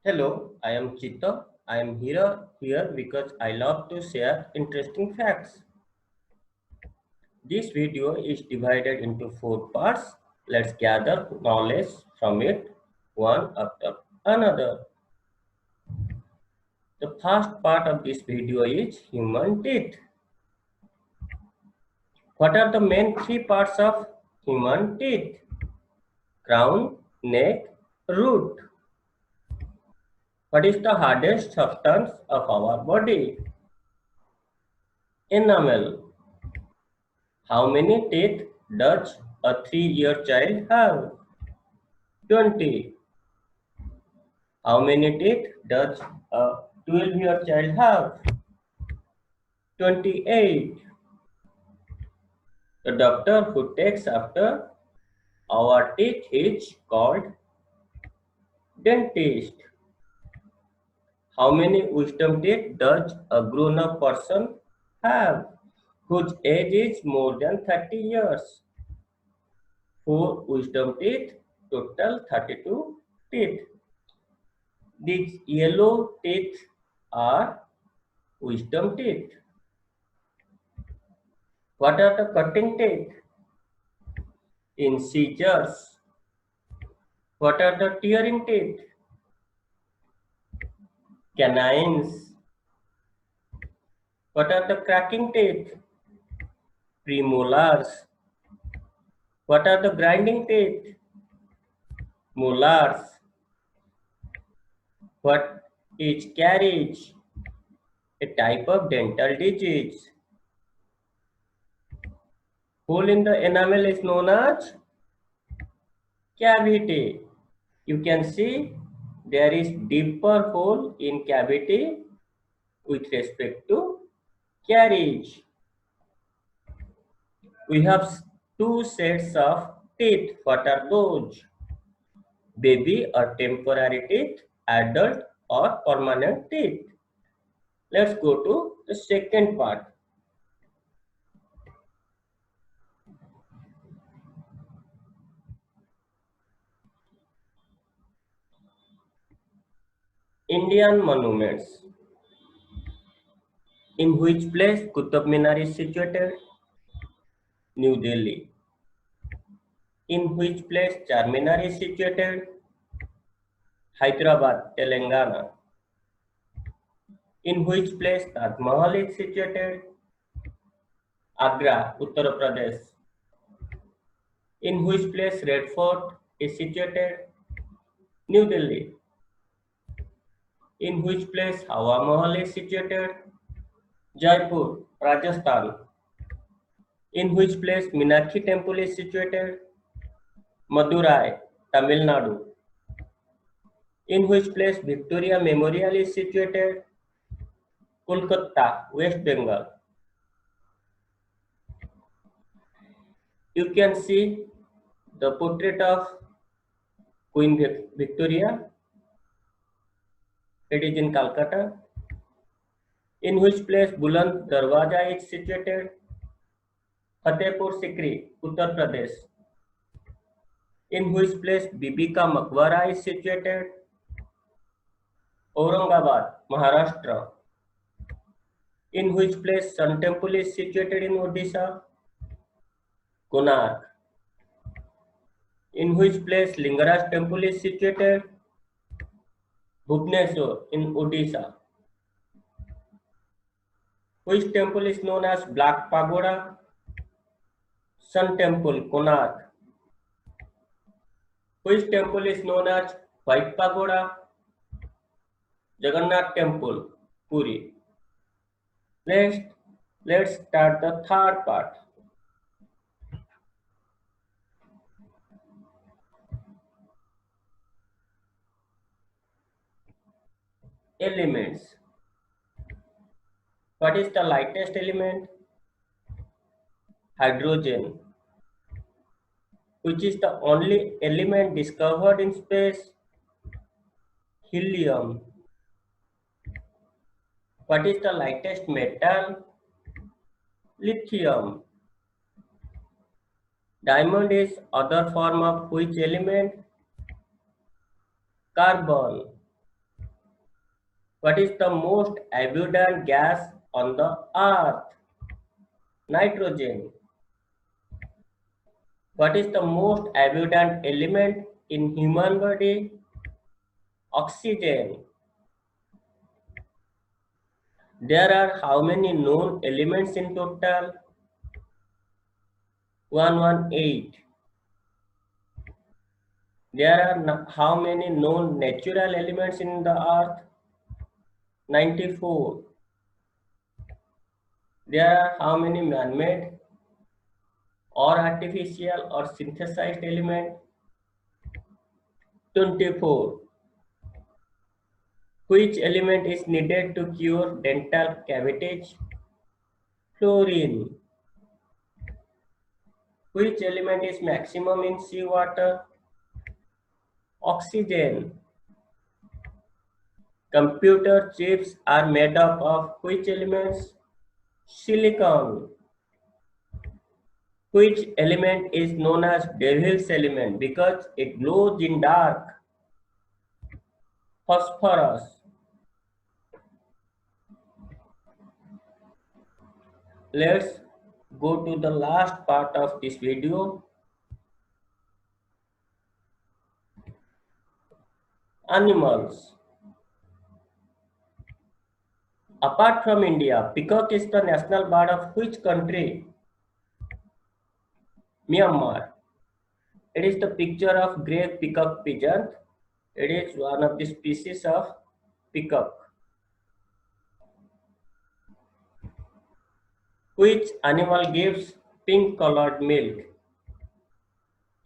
Hello, I am Chita. I am here because I love to share interesting facts. This video is divided into four parts. Let's gather knowledge from it one after another. The first part of this video is human teeth. What are the main three parts of human teeth? Crown, neck, root. What is the hardest substance of our body? Enamel. How many teeth does a 3-year child have? 20. How many teeth does a 12-year child have? 28. The doctor who takes after our teeth is called dentist. How many wisdom teeth does a grown-up person have whose age is more than 30 years? 4 wisdom teeth, total 32 teeth. These yellow teeth are wisdom teeth. What are the cutting teeth? Incisors. What are the tearing teeth? Canines. What are the cracking teeth? Premolars. What are the grinding teeth? Molars. What is caries? A type of dental disease. Hole in the enamel is known as cavity. You can see there is deeper hole in cavity with respect to carriage. We have two sets of teeth. What are those? Baby or temporary teeth, adult or permanent teeth. Let's go to the second part. Indian monuments. In which place Qutub Minar is situated? New Delhi. In which place Charminar is situated? Hyderabad, Telangana. In which place Taj Mahal is situated? Agra, Uttar Pradesh. In which place Red Fort is situated? New Delhi. In which place Hawa Mahal is situated? Jaipur, Rajasthan. In which place Meenakshi Temple is situated? Madurai, Tamil Nadu. In which place Victoria Memorial is situated? Kolkata, West Bengal. You can see the portrait of Queen Victoria. It is in Calcutta. In which place Buland Darwaja is situated? Fatehpur Sikri, Uttar Pradesh. In which place Bibika Maqbara is situated? Aurangabad, Maharashtra. In which place Sun Temple is situated in Odisha? Konark. In which place Lingaraj Temple is situated? Bhubaneswar in Odisha. Which temple is known as Black Pagoda? Sun Temple, Konark. Which temple is known as White Pagoda? Jagannath Temple, Puri. Let's start the third part. Elements. What is the lightest element? Hydrogen. Which is the only element discovered in space? Helium. What is the lightest metal? Lithium. Diamond is other form of which element? Carbon. What is the most abundant gas on the earth? Nitrogen. What is the most abundant element in human body? Oxygen. There are how many known elements in total? 118. There are how many known natural elements in the earth? 94. There are how many man-made or artificial or synthesized elements? 24. Which element is needed to cure dental cavities? Fluorine. Which element is maximum in seawater? Oxygen. Computer chips are made up of which elements? Silicon. Which element is known as devil's element because it glows in dark? Phosphorus. Let's go to the last part of this video. Animals. Apart from India, peacock is the national bird of which country? Myanmar. It is the picture of grey peacock pigeon. It is one of the species of peacock. Which animal gives pink colored milk?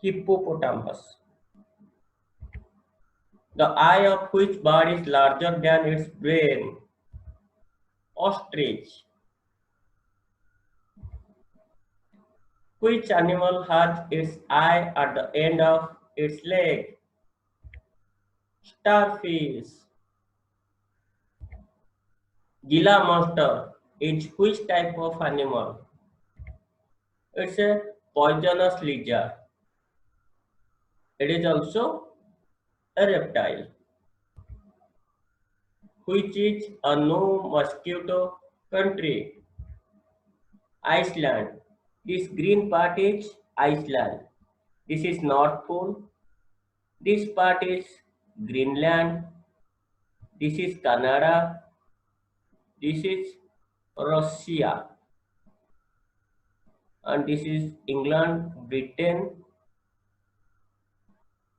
Hippopotamus. The eye of which bird is larger than its brain? Ostrich. Which animal has its eye at the end of its leg? Starfish. Gila monster is which type of animal? It's a poisonous lizard. It is also a reptile. Which is a no mosquito country? Iceland. This green part is Iceland. This is North Pole. This part is Greenland. This is Canada. This is Russia. And this is England, Britain.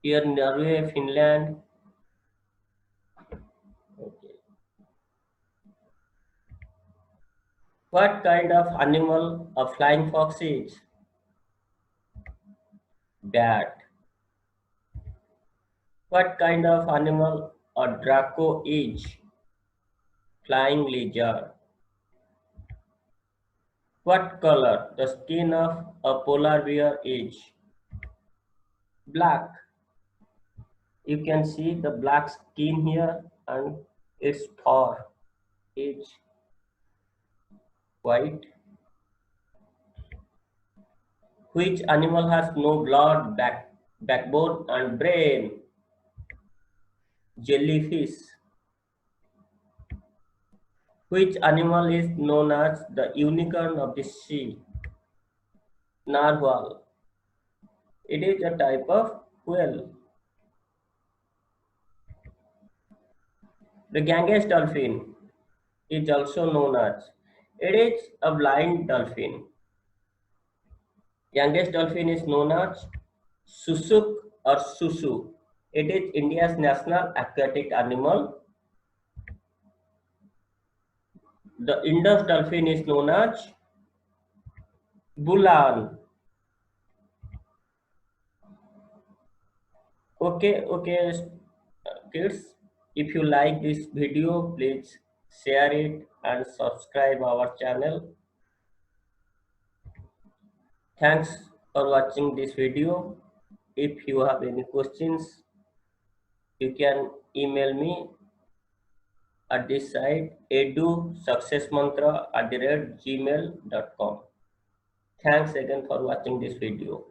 Here Norway, Finland. Okay. What kind of animal a flying fox is? Bat. What kind of animal a draco is? Flying lizard. What color the skin of a polar bear is? Black. You can see the black skin here and its fur is white. Which animal has no blood, backbone and brain? Jellyfish. Which animal is known as the unicorn of the sea? Narwhal. It is a type of whale. The Ganges dolphin is also known as. It is a blind dolphin. Ganges dolphin is known as Susuk or Susu. It is India's national aquatic animal. The Indus dolphin is known as Bulan. Okay, kids. If you like this video, please share it and subscribe our channel. Thanks for watching this video. If you have any questions, you can email me at this site edusuccessmantra@gmail.com. Thanks again for watching this video.